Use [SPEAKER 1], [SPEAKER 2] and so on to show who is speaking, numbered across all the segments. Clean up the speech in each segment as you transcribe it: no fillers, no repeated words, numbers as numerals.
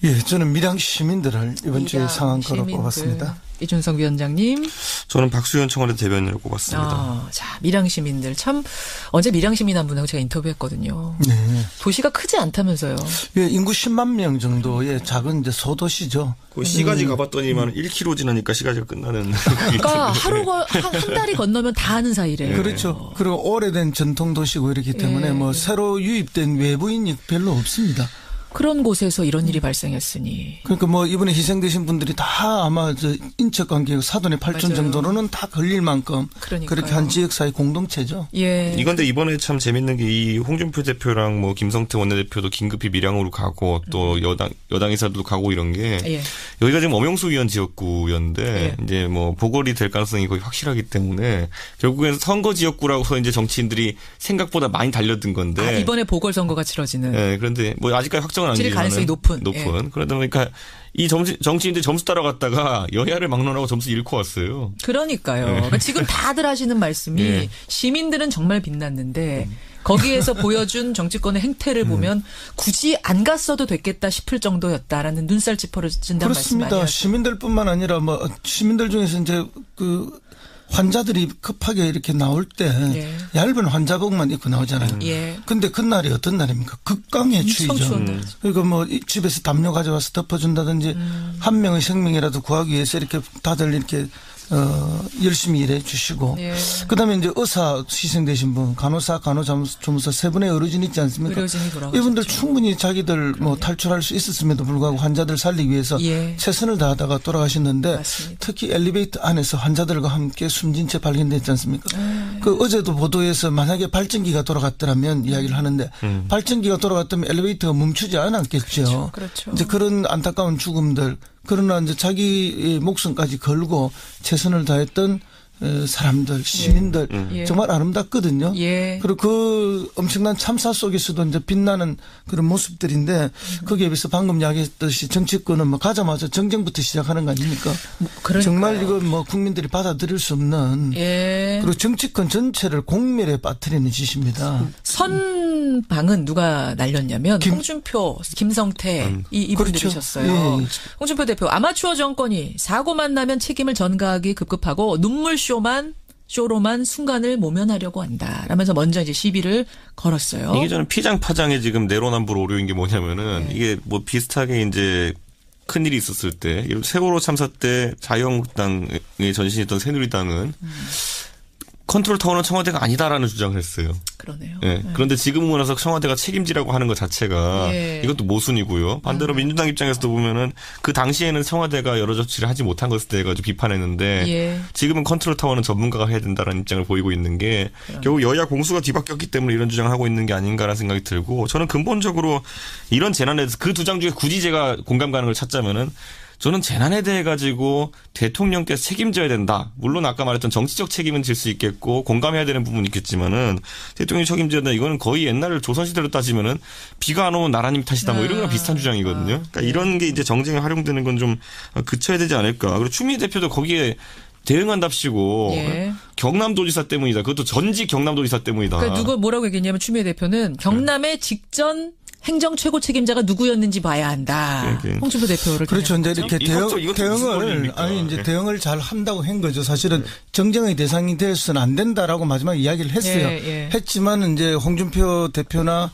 [SPEAKER 1] 예, 저는 밀양 시민들을 이번 주에 상한가로 꼽았습니다.
[SPEAKER 2] 이준석 위원장님.
[SPEAKER 3] 저는 박수현 청와대 대변인을 꼽았습니다.
[SPEAKER 2] 자, 밀양 시민들 참 언제 밀양 시민 한 분하고 제가 인터뷰했거든요.
[SPEAKER 1] 네.
[SPEAKER 2] 도시가 크지 않다면서요.
[SPEAKER 1] 예, 인구 10만 명 정도의 작은 이제 소도시죠.
[SPEAKER 3] 그 시가지 가봤더니만 1km 지나니까 시가지가 끝나는.
[SPEAKER 2] 그러니까 한 달이 건너면 다 하는 사이래요.
[SPEAKER 1] 그렇죠. 그리고 오래된 전통 도시고 이렇기 때문에 뭐 새로 유입된 외부인이 별로 없습니다.
[SPEAKER 2] 그런 곳에서 이런 일이 발생했으니.
[SPEAKER 1] 그러니까 뭐 이번에 희생되신 분들이 다 아마 저 인척 관계 사돈의 8촌 정도로는 다 걸릴 만큼 그렇게 한 지역사회 공동체죠.
[SPEAKER 2] 예.
[SPEAKER 3] 이건데 이번에 참 재밌는 게 이 홍준표 대표랑 뭐 김성태 원내대표도 긴급히 밀양으로 가고 또 여당 인사들도 가고 이런 게 여기가 지금 엄영수 의원 지역구였는데 이제 뭐 보궐이 될 가능성이 거의 확실하기 때문에 결국엔 선거 지역구라고서 이제 정치인들이 생각보다 많이 달려든 건데.
[SPEAKER 2] 이번에 보궐선거가 치러지는.
[SPEAKER 3] 네. 그런데 뭐 아직까지 확정은
[SPEAKER 2] 질 가능성이 높은.
[SPEAKER 3] 그러다 보니까 이 정치인들 점수 따라갔다가 여야를 막론하고 점수 잃고 왔어요.
[SPEAKER 2] 그러니까요. 그러니까 지금 다들 하시는 말씀이 시민들은 정말 빛났는데 거기에서 보여준 정치권의 행태를 보면 굳이 안 갔어도 됐겠다 싶을 정도였다라는 눈살 찌푸려진다는 말씀 많이 하죠.
[SPEAKER 1] 그렇습니다. 시민들뿐만 아니라 뭐 시민들 중에서 이제 그 환자들이 급하게 이렇게 나올 때 얇은 환자복만 입고 나오잖아요. 근데 그날이 어떤 날입니까? 극강의 추위죠. 그러니까 뭐 집에서 담요 가져와서 덮어준다든지 한 명의 생명이라도 구하기 위해서 이렇게 다들 이렇게 열심히 일해 주시고 그다음에 이제 의사 희생되신 분, 간호사, 간호조무사 세 분의 의료진 있지 않습니까?
[SPEAKER 2] 의료진이 돌아가셨죠.
[SPEAKER 1] 이분들 충분히 자기들 뭐 탈출할 수 있었음에도 불구하고 환자들 살리기 위해서 최선을 다하다가 돌아가셨는데 특히 엘리베이터 안에서 환자들과 함께 숨진 채 발견됐지 않습니까? 그 어제도 보도에서 만약에 발전기가 돌아갔더라면 이야기를 하는데 발전기가 돌아갔다면 엘리베이터가 멈추지 않았겠죠.
[SPEAKER 2] 그렇죠.
[SPEAKER 1] 이제 그런 안타까운 죽음들. 그러나 이제 자기 목숨까지 걸고 최선을 다했던 사람들, 시민들 정말 아름답거든요. 그리고 그 엄청난 참사 속에서도 이제 빛나는 그런 모습들인데 거기에 비해서 방금 이야기했듯이 정치권은 뭐 가자마자 정쟁부터 시작하는 거 아닙니까? 정말 이건 뭐 국민들이 받아들일 수 없는 그리고 정치권 전체를 공멸에 빠뜨리는 짓입니다.
[SPEAKER 2] 선방은 누가 날렸냐면 홍준표, 김성태 이분들이셨어요. 홍준표 대표 아마추어 정권이 사고만 나면 책임을 전가하기 급급하고 쇼로만 순간을 모면하려고 한다. 라면서 먼저 이제 시비를 걸었어요.
[SPEAKER 3] 이게 저는 피장파장의 지금 내로남불 오류인 게 뭐냐면은 이게 뭐 비슷하게 이제 큰일이 있었을 때, 이런 세월호 참사 때 자유한국당에 전신했던 새누리당은 컨트롤 타워는 청와대가 아니다라는 주장을 했어요.
[SPEAKER 2] 그러네요.
[SPEAKER 3] 그런데 지금 오고 나서 청와대가 책임지라고 하는 것 자체가 이것도 모순이고요. 반대로 민주당 입장에서도 보면은 그 당시에는 청와대가 여러 조치를 하지 못한 것에 대해 가지고 비판했는데 지금은 컨트롤 타워는 전문가가 해야 된다라는 입장을 보이고 있는 게 결국 여야 공수가 뒤바뀌었기 때문에 이런 주장을 하고 있는 게 아닌가라는 생각이 들고 저는 근본적으로 이런 재난에 대해서 그 두 장 중에 굳이 제가 공감 가는 걸 찾자면은 저는 재난에 대해 가지고 대통령께서 책임져야 된다. 물론 아까 말했던 정치적 책임은 질 수 있겠고 공감해야 되는 부분이 있겠지만은 대통령이 책임져야 된다. 이거는 거의 옛날 조선시대로 따지면은 비가 안 오면 나라님 탓이다. 뭐 이런 거랑 비슷한 주장이거든요. 그러니까 이런 게 이제 정쟁에 활용되는 건 좀 그쳐야 되지 않을까. 그리고 추미애 대표도 거기에 대응한답시고 경남도지사 때문이다. 그것도 전직 경남도지사 때문이다.
[SPEAKER 2] 그러니까 누가 뭐라고 얘기했냐면 추미애 대표는 경남의 직전 행정 최고 책임자가 누구였는지 봐야 한다. 홍준표 대표를.
[SPEAKER 1] 그렇죠. 이제 이렇게 대응을 잘 한다고 한 거죠. 사실은 정쟁의 대상이 되어서는 안 된다라고 마지막 이야기를 했어요. 했지만 이제 홍준표 대표나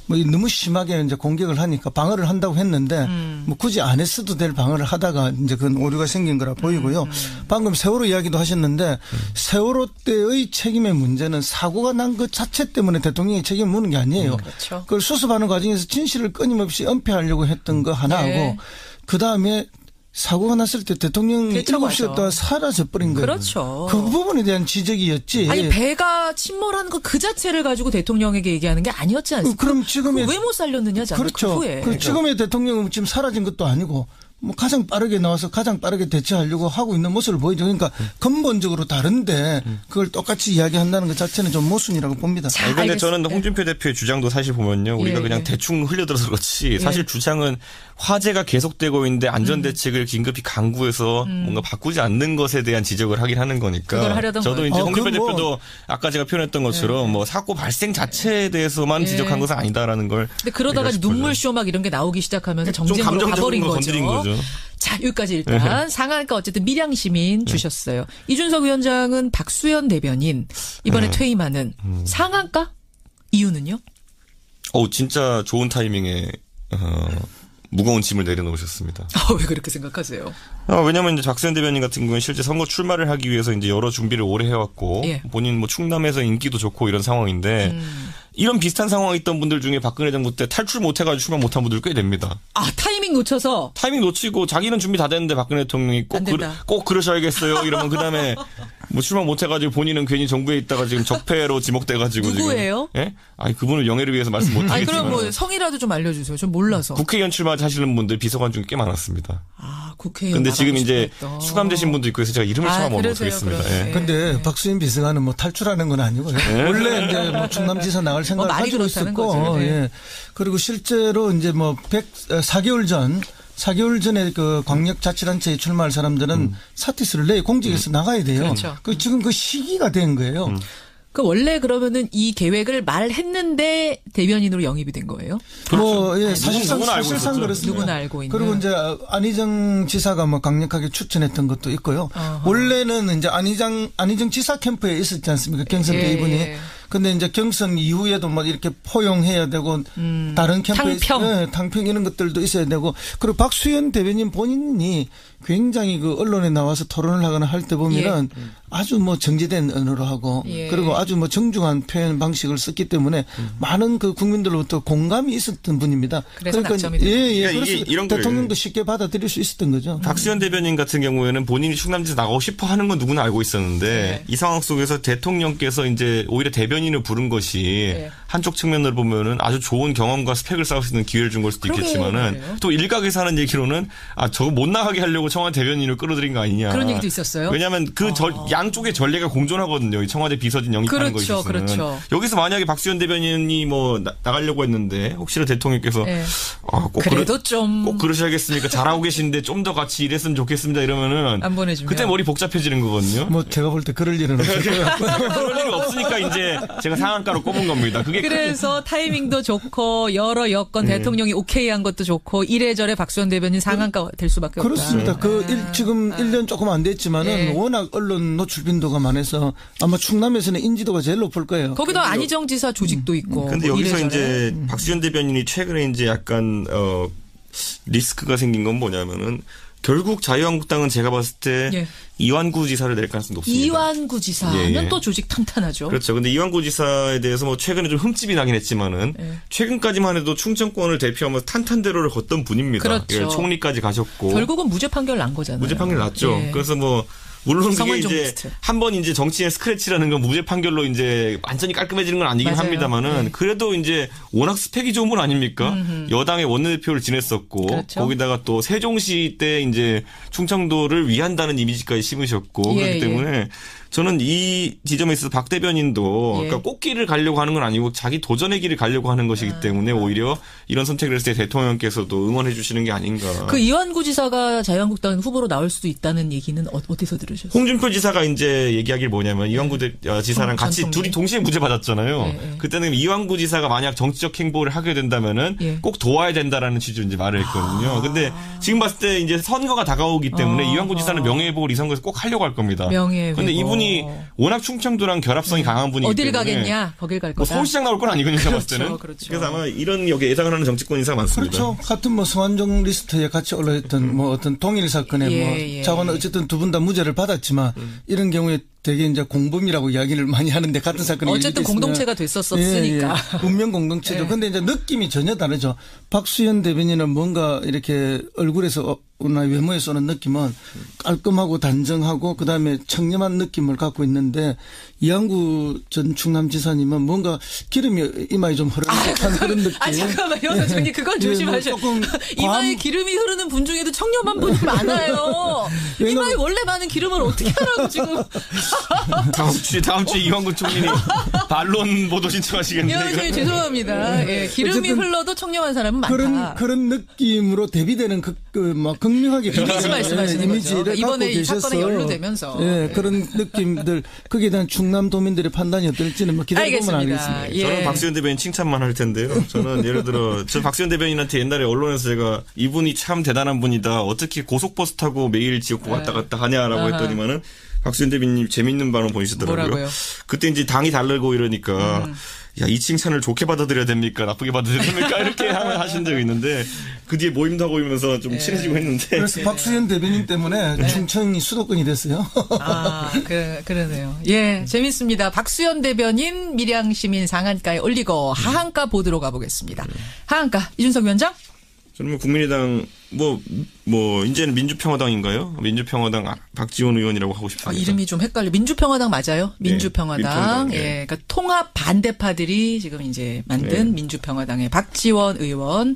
[SPEAKER 1] 뭐 너무 심하게 이제 공격을 하니까 방어를 한다고 했는데 뭐 굳이 안 했어도 될 방어를 하다가 이제 그런 오류가 생긴 거라 보이고요. 방금 세월호 이야기도 하셨는데 세월호 때의 책임의 문제는 사고가 난 것 자체 때문에 대통령이 책임을 묻는 게 아니에요. 그걸 수습하는 과정에서 진실을 끊임없이 은폐하려고 했던 거 하나하고 그다음에 사고가 났을 때 대통령이 7시간 동안 사라져버린 거예요.
[SPEAKER 2] 그렇죠.
[SPEAKER 1] 그 부분에 대한 지적이었지.
[SPEAKER 2] 아니 배가 침몰한 거 그 자체를 가지고 대통령에게 얘기하는 게 아니었지 않습니까?
[SPEAKER 1] 그럼 지금의
[SPEAKER 2] 왜 못 살렸느냐.
[SPEAKER 1] 그렇죠.
[SPEAKER 2] 그 후에.
[SPEAKER 1] 그럼 지금의 대통령은 지금 사라진 것도 아니고 뭐 가장 빠르게 나와서 가장 빠르게 대처하려고 하고 있는 모습을 보이죠. 그러니까 근본적으로 다른데 그걸 똑같이 이야기한다는 것 자체는 좀 모순이라고 봅니다.
[SPEAKER 3] 그런데 저는 홍준표 대표의 주장도 사실 보면요. 우리가 그냥 대충 흘려들어서 그렇지 사실 주장은 화재가 계속되고 있는데 안전대책을 긴급히 강구해서 뭔가 바꾸지 않는 것에 대한 지적을 하긴 하는 거니까.
[SPEAKER 2] 그걸 하려던
[SPEAKER 3] 저도 이제 홍준표 대표도 아까 제가 표현했던 것처럼 뭐 사고 발생 자체에 대해서만 지적한 것은 아니다라는 걸.
[SPEAKER 2] 근데 그러다가 눈물쇼 막 이런 게 나오기 시작하면서 정쟁으로 가버린 거죠. 자, 여기까지 일단 상한가 어쨌든 밀양시민 주셨어요. 이준석 위원장은 박수현 대변인 이번에 퇴임하는 상한가? 이유는요?
[SPEAKER 3] 진짜 좋은 타이밍에 무거운 짐을 내려놓으셨습니다.
[SPEAKER 2] 왜 그렇게 생각하세요?
[SPEAKER 3] 왜냐하면 이제 박수현 대변인 같은 경우는 실제 선거 출마를 하기 위해서 이제 여러 준비를 오래 해왔고 본인 뭐 충남에서 인기도 좋고 이런 상황인데 이런 비슷한 상황에 있던 분들 중에 박근혜 정부 때 탈출 못해가지고 출마 못한 분들 꽤 됩니다.
[SPEAKER 2] 타이밍 놓쳐서?
[SPEAKER 3] 타이밍 놓치고 자기는 준비 다 됐는데 박근혜 대통령이 꼭 그러셔야겠어요. 이러면 그다음에 뭐 출마 못해가지고 본인은 괜히 정부에 있다가 지금 적폐로 지목돼가지고
[SPEAKER 2] 누구예요?
[SPEAKER 3] 지금. 예? 그분을 영예를 위해서 말씀 못하겠지만.
[SPEAKER 2] 그럼 뭐 성이라도 좀 알려주세요. 좀 몰라서.
[SPEAKER 3] 국회의원 출마하시는 분들 비서관 중에 꽤 많았습니다.
[SPEAKER 2] 국회의원.
[SPEAKER 3] 근데 지금 이제 수감되신 분도 있고 해서 제가 이름을 처음 못하겠습니다.
[SPEAKER 1] 근데 박수현 비서관은 뭐 탈출하는 건 아니고요. 원래 이제 뭐 충남지사 나갈 생각을 가지고 있었고, 그리고 실제로 이제 뭐 4개월 전에 그 광역자치단체에 출마할 사람들은 사퇴서를 내요. 공직에서 나가야 돼요.
[SPEAKER 2] 그렇죠.
[SPEAKER 1] 지금 그 시기가 된 거예요.
[SPEAKER 2] 원래 그러면은 이 계획을 말했는데 대변인으로 영입이 된 거예요?
[SPEAKER 1] 사실상 그렇습니다.
[SPEAKER 2] 누구나 알고 있는.
[SPEAKER 1] 그리고 이제 안희정 지사가 뭐 강력하게 추천했던 것도 있고요. 원래는 이제 안희정 지사 캠프에 있었지 않습니까? 경선 때 이분이. 근데 이제 경선 이후에도 뭐 이렇게 포용해야 되고 다른 캠프에 탕평 이런 것들도 있어야 되고 그리고 박수현 대변인 본인이 굉장히 그 언론에 나와서 토론을 하거나 할 때 보면은 아주 뭐 정제된 언어로 하고 그리고 아주 뭐 정중한 표현 방식을 썼기 때문에 많은 그 국민들로부터 공감이 있었던 분입니다.
[SPEAKER 2] 그래서 낙점이
[SPEAKER 3] 이런
[SPEAKER 1] 대통령도 쉽게 받아들일 수 있었던 거죠.
[SPEAKER 3] 박수현 대변인 같은 경우에는 본인이 충남지사 나가고 싶어 하는 건 누구나 알고 있었는데 이 상황 속에서 대통령께서 이제 오히려 대변인을 부른 것이 한쪽 측면으로 보면은 아주 좋은 경험과 스펙을 쌓을 수 있는 기회를 준 걸 수도 있겠지만은 또 일각에서 하는 얘기로는 저거 못 나가게 하려고 청와대 대변인을 끌어들인 거 아니냐.
[SPEAKER 2] 그런 얘기도 있었어요.
[SPEAKER 3] 왜냐하면 양쪽의 전례가 공존하고는 이 청와대 비서진 영입하는 거에 있어서는.
[SPEAKER 2] 그렇죠.
[SPEAKER 3] 여기서 만약에 박수현 대변인이 뭐 나가려고 했는데 혹시나 대통령께서 꼭 그러셔야겠습니까? 잘하고 계신데 좀 더 같이 일했으면 좋겠습니다. 이러면은
[SPEAKER 2] 안 보내주면
[SPEAKER 3] 그때 머리 복잡해지는 거거든요.
[SPEAKER 1] 뭐 제가 볼 때 그럴 일은 없을 것 같고요.
[SPEAKER 3] 그럴 일이 없으니까 이제 제가 상한가로 꼽은 겁니다.
[SPEAKER 2] 그래서 타이밍도 좋고 여러 여건 대통령이 오케이한 것도 좋고 이래저래 박수현 대변인 상한가 될 수밖에 없다.
[SPEAKER 1] 그렇습니다. 지금 1년 조금 안 됐지만은 워낙 언론 노출 빈도가 많아서 아마 충남에서는 인지도가 제일 높을 거예요.
[SPEAKER 2] 거기도 안희정 지사 조직도 있고.
[SPEAKER 3] 근데 여기서 이제 박수현 대변인이 최근에 이제 약간 리스크가 생긴 건 뭐냐면은 결국 자유한국당은 제가 봤을 때 이완구 지사를 낼 가능성이 높습니다.
[SPEAKER 2] 이완구 지사는 또 조직 탄탄하죠.
[SPEAKER 3] 그렇죠. 근데 이완구 지사에 대해서 뭐 최근에 좀 흠집이 나긴 했지만은 최근까지만 해도 충청권을 대표하면서 탄탄대로를 걷던 분입니다.
[SPEAKER 2] 그렇죠.
[SPEAKER 3] 총리까지 가셨고
[SPEAKER 2] 결국은 무죄 판결 난 거잖아요.
[SPEAKER 3] 무죄 판결 났죠. 그래서 뭐 물론 그게 이제 한 번 이제 정치의 스크래치라는 건 무죄 판결로 이제 완전히 깔끔해지는 건 아니긴 합니다만은 그래도 이제 워낙 스펙이 좋은 분 아닙니까? 여당의 원내대표를 지냈었고 거기다가 또 세종시 때 이제 충청도를 위한다는 이미지까지 심으셨고 그렇기 때문에 저는 이 지점에 있어서 박 대변인도 그러니까 꽃길을 가려고 하는 건 아니고 자기 도전의 길을 가려고 하는 것이기 때문에 오히려 이런 선택을 했을 때 대통령께서도 응원해 주시는 게 아닌가.
[SPEAKER 2] 그 이완구 지사가 자유한국당 후보로 나올 수도 있다는 얘기는 어디서 들으셨어요?
[SPEAKER 3] 홍준표 지사가 이제 얘기하길 뭐냐면 이완구 지사랑 같이 둘이 동시에 무죄 받았잖아요. 그때는 이완구 지사가 만약 정치적 행보를 하게 된다면은 꼭 도와야 된다라는 취지로 이제 말을 했거든요. 근데 지금 봤을 때 이제 선거가 다가오기 때문에 이완구 지사는 명예회복을 이 선거에서 꼭 하려고 할 겁니다.
[SPEAKER 2] 명예회복.
[SPEAKER 3] 근데 이분이 워낙 충청도랑 결합성이 강한 분이기
[SPEAKER 2] 어딜
[SPEAKER 3] 때문에
[SPEAKER 2] 가겠냐? 거길 갈 거다.
[SPEAKER 3] 뭐 서울시장 나올 건 아니거든요. 제가 봤을 때는. 그래서 아마 이런 여기 예상을 하는 정치권 인사가 많습니다.
[SPEAKER 1] 그렇죠. 같은 뭐 성완종 리스트에 같이 올라있던 뭐 어떤 동일 사건에 자고는 어쨌든 두 분 다 무죄를 받았지만 이런 경우에 되게 이제 공범이라고 이야기를 많이 하는데 같은 사건이
[SPEAKER 2] 어쨌든 공동체가 됐었으니까.
[SPEAKER 1] 운명 공동체죠. 근데 이제 느낌이 전혀 다르죠. 박수현 대변인은 뭔가 이렇게 얼굴에서 외모에서 오는 느낌은 깔끔하고 단정하고 그다음에 청렴한 느낌을 갖고 있는데 이한구 전 충남지사님은 뭔가 기름이 이마에 좀 흐르는 듯한 그런 느낌.
[SPEAKER 2] 잠깐만요. 선생님 그건 조심하셔야 돼요. 이마에 기름이 흐르는 분 중에도 청렴한 분이 많아요. 이마에 원래 많은 기름을 어떻게 하라고 지금.
[SPEAKER 3] 다음 주에 이한구 총리님 반론 보도 신청하시겠네요.
[SPEAKER 2] 선생님 죄송합니다. 예, 기름이 흘러도 청렴한 사람은 많다.
[SPEAKER 1] 그런 느낌으로 대비되는 극명하게
[SPEAKER 2] 이미지 말씀하시는
[SPEAKER 1] 이미지를
[SPEAKER 2] 거죠. 이번에 이
[SPEAKER 1] 계셔서
[SPEAKER 2] 사건에 연루되면서
[SPEAKER 1] 예, 그런 느낌들 거기에 대한 충남도민들의 판단이 어떨지는 뭐 기다려보면 알겠습니다.
[SPEAKER 2] 예.
[SPEAKER 3] 저는 박수현 대변인 칭찬만 할 텐데요. 저는 예를 들어 저 박수현 대변인한테 옛날에 언론에서 제가 이분이 참 대단한 분이다. 어떻게 고속버스 타고 매일 지역구 왔다 갔다 하냐라고 했더니만은 박수현 대변인님 재밌는 발언 보이시더라고요.
[SPEAKER 2] 뭐라고요?
[SPEAKER 3] 그때 이제 당이 다르고 이러니까 야, 이 칭찬을 좋게 받아들여야 됩니까? 나쁘게 받아들여야 됩니까? 이렇게 하신 적이 있는데 그 뒤에 모임도 하고 이러면서 좀 친해지고 했는데.
[SPEAKER 1] 그래서 박수현 대변인 때문에 충청이 수도권이 됐어요.
[SPEAKER 2] 그러네요. 예, 재밌습니다. 박수현 대변인 밀양시민 상한가에 올리고 하한가 보도록 가보겠습니다. 하한가 이준석 위원장?
[SPEAKER 3] 저는 뭐 국민의당 이제는 민주평화당인가요? 민주평화당 박지원 의원이라고 하고 싶습니다.
[SPEAKER 2] 이름이 좀 헷갈려. 민주평화당 맞아요? 민주평화당.
[SPEAKER 3] 네,
[SPEAKER 2] 예, 그러니까 통합 반대파들이 지금 이제 만든 민주평화당의 박지원 의원.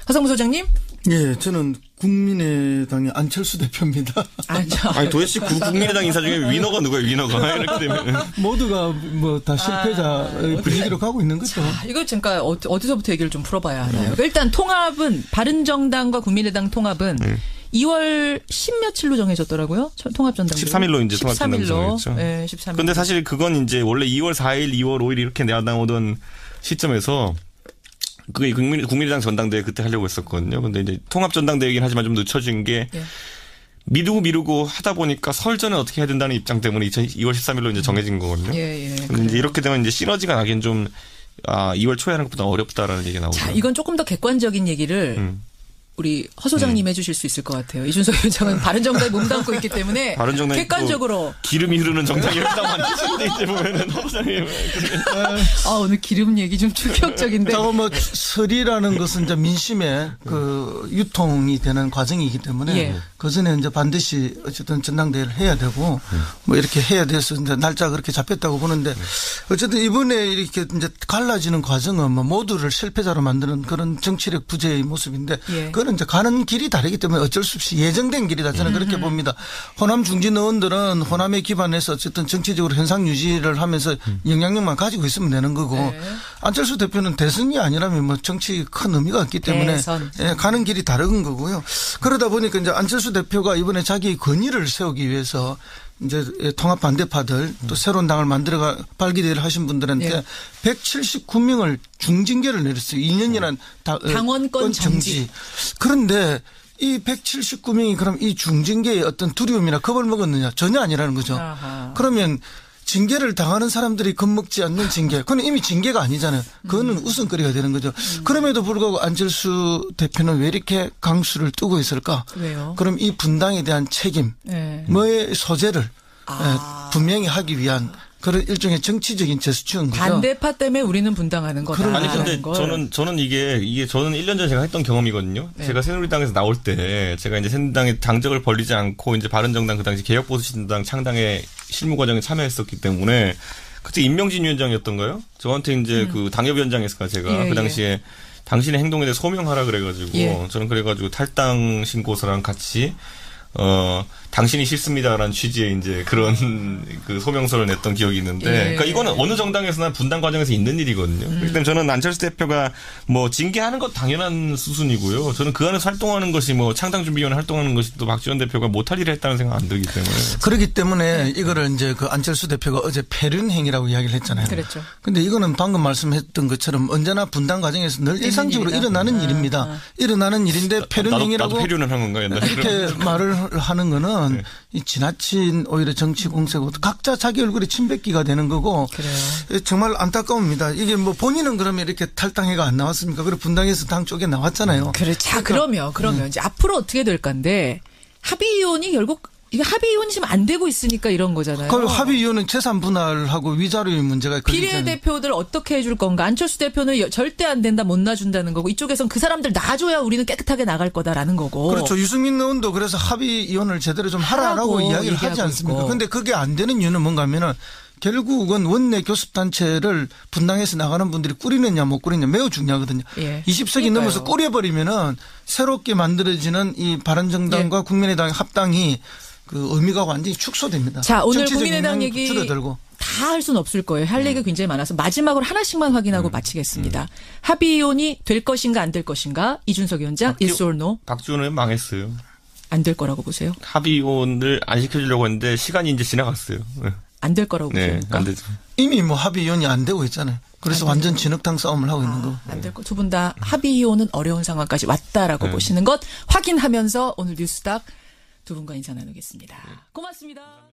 [SPEAKER 2] 허성무 소장님?
[SPEAKER 1] 예, 저는 국민의당의 안철수 대표입니다.
[SPEAKER 3] 아니 도대체 국민의당 인사 중에 위너가 누구예요? 위너가 이렇게 되면
[SPEAKER 1] 모두가 뭐 다 실패자의 분위기로 가고 있는 거죠.
[SPEAKER 2] 이거 그러니까 어디서부터 얘기를 좀 풀어봐야 하나요? 일단 통합은 바른정당과 국민의당 통합은 2월 10며칠로 정해졌더라고요. 통합전당.
[SPEAKER 3] 13일로 이제 통합전당 정해졌죠.
[SPEAKER 2] 네, 13일.
[SPEAKER 3] 그런데 사실 그건 이제 원래 2월 4일, 2월 5일 이렇게 나오던 시점에서. 그게 국민의당 전당대회 그때 하려고 했었거든요. 근데 이제 통합전당대회이긴 하지만 좀 늦춰진 게 미루고 하다 보니까 설 전에 어떻게 해야 된다는 입장 때문에 2월 13일로 이제 정해진 거거든요. 근데 이제 이렇게 되면 이제 시너지가 나긴 좀 2월 초에 하는 것보다 어렵다라는 얘기가 나오죠.
[SPEAKER 2] 자, 이건 조금 더 객관적인 얘기를 우리 허 소장님 해주실 수 있을 것 같아요. 이준석 위원장은 바른정당에 몸담고 있기 때문에 객관적으로
[SPEAKER 3] 기름이 흐르는 정당이라고 만드시는데 이제 보면은 허 소장님
[SPEAKER 2] 오늘 기름 얘기 좀 충격적인데.
[SPEAKER 1] 뭐 설이라는 것은 이제 민심의 그 유통이 되는 과정이기 때문에 그 전에 이제 반드시 어쨌든 전당대회를 해야 되고 뭐 이렇게 해야 돼서 이제 날짜가 그렇게 잡혔다고 보는데 어쨌든 이번에 이렇게 이제 갈라지는 과정은 뭐 모두를 실패자로 만드는 그런 정치력 부재의 모습인데. 그거는 이제 가는 길이 다르기 때문에 어쩔 수 없이 예정된 길이다. 저는 그렇게 봅니다. 호남 중진 의원들은 호남에 기반해서 어쨌든 정치적으로 현상 유지를 하면서 영향력만 가지고 있으면 되는 거고 안철수 대표는 대선이 아니라면 뭐 정치 큰 의미가 없기 때문에 가는 길이 다른 거고요. 그러다 보니까 이제 안철수 대표가 이번에 자기 권위를 세우기 위해서 이제 통합 반대파들 또 새로운 당을 만들어가 발기대회를 하신 분들한테 179명을 중징계를 내렸어요. 2년이란
[SPEAKER 2] 당원권 정지.
[SPEAKER 1] 그런데 이 179명이 그럼 이 중징계의 어떤 두려움이나 겁을 먹었느냐? 전혀 아니라는 거죠. 그러면 징계를 당하는 사람들이 겁먹지 않는 징계. 그건 이미 징계가 아니잖아요. 그거는 웃음거리가 되는 거죠. 그럼에도 불구하고 안철수 대표는 왜 이렇게 강수를 뜨고 있을까?
[SPEAKER 2] 왜요?
[SPEAKER 1] 그럼 이 분당에 대한 책임, 뭐의 소재를 분명히 하기 위한 그런 일종의 정치적인 제스처인 거죠.
[SPEAKER 2] 반대파 때문에 우리는 분당하는 거다.
[SPEAKER 3] 아니 근데 저는 이게 저는 1년 전에 제가 했던 경험이거든요. 제가 새누리당에서 나올 때 제가 이제 새누리당의 당적을 벌리지 않고 이제 바른정당 그 당시 개혁보수신당 창당의 실무 과정에 참여했었기 때문에 그때 임명진 위원장이었던가요? 저한테 이제 그 당협위원장에서 제가 그 당시에 당신의 행동에 대해 소명하라 그래가지고 저는 그래가지고 탈당 신고서랑 같이 당신이 싫습니다라는 취지의 이제 그런 그 소명서를 냈던 기억이 있는데, 그러니까 이거는 어느 정당에서나 분당 과정에서 있는 일이거든요. 그렇기 때문에 저는 안철수 대표가 뭐 징계하는 것 당연한 수순이고요. 저는 그 안에서 활동하는 것이 뭐 창당준비위원회 활동하는 것이 또 박지원 대표가 못할 일을 했다는 생각 안 들기 때문에.
[SPEAKER 1] 그렇기 때문에 이거를 이제 그 안철수 대표가 어제 패륜행위라고 이야기를 했잖아요.
[SPEAKER 2] 그렇죠.
[SPEAKER 1] 근데 이거는 방금 말씀했던 것처럼 언제나 분당 과정에서 늘 일상적으로 일어나는 일입니다. 일어나는 일인데 패륜행위라고.
[SPEAKER 3] 나도 패륜을 한 건가요?
[SPEAKER 1] 이렇게 말을 하는 거는 이 지나친 오히려 정치 공세고 각자 자기 얼굴에 침뱉기가 되는 거고 그래요. 정말 안타까웁니다. 이게 뭐 본인은 그러면 이렇게 탈당해가 안 나왔습니까? 그리고 분당에서 당 쪽에 나왔잖아요.
[SPEAKER 2] 그래. 자, 그러면 이제 앞으로 어떻게 될 건데 합의위원이 결국 이게 합의 이혼이 지금 안 되고 있으니까 이런 거잖아요.
[SPEAKER 1] 그럼 합의 이혼은 재산 분할하고 위자료의 문제가
[SPEAKER 2] 비례 대표들 어떻게 해줄 건가? 안철수 대표는 절대 안 된다, 못 놔준다는 거고 이쪽에선 그 사람들 놔줘야 우리는 깨끗하게 나갈 거다라는 거고.
[SPEAKER 1] 그렇죠. 유승민 의원도 그래서 합의 이혼을 제대로 좀 하라고 이야기를 하지 않습니까? 그런데 그게 안 되는 이유는 뭔가 하면은 결국은 원내 교섭단체를 분당해서 나가는 분들이 꾸리느냐 못 꾸리느냐 매우 중요하거든요. 예. 20석이 넘어서 꾸려버리면은 새롭게 만들어지는 이 바른정당과 예. 국민의당의 합당이 그 의미가 완전히 축소됩니다.
[SPEAKER 2] 자, 오늘 국민의당 얘기
[SPEAKER 1] 줄어들고.
[SPEAKER 2] 다 할 수는 없을 거예요. 할 얘기가 굉장히 많아서 마지막으로 하나씩만 확인하고 마치겠습니다. 합의 이혼이 될 것인가 안 될 것인가? 이준석 위원장, yes or no?
[SPEAKER 3] 박지원은 망했어요.
[SPEAKER 2] 안 될 거라고 보세요?
[SPEAKER 3] 합의 이혼을 안 시켜주려고 했는데 시간이 이제 지나갔어요.
[SPEAKER 2] 안 될 거라고 보세요?
[SPEAKER 3] 안 되죠.
[SPEAKER 1] 이미 뭐 합의 이혼이 안 되고 있잖아요. 그래서 완전 진흙탕 싸움을 하고 있는 거.
[SPEAKER 2] 안 될 거. 두 분 다 합의 이혼은 어려운 상황까지 왔다라고 보시는 것 확인하면서 오늘 뉴스닥 두 분과 인사 나누겠습니다. 고맙습니다.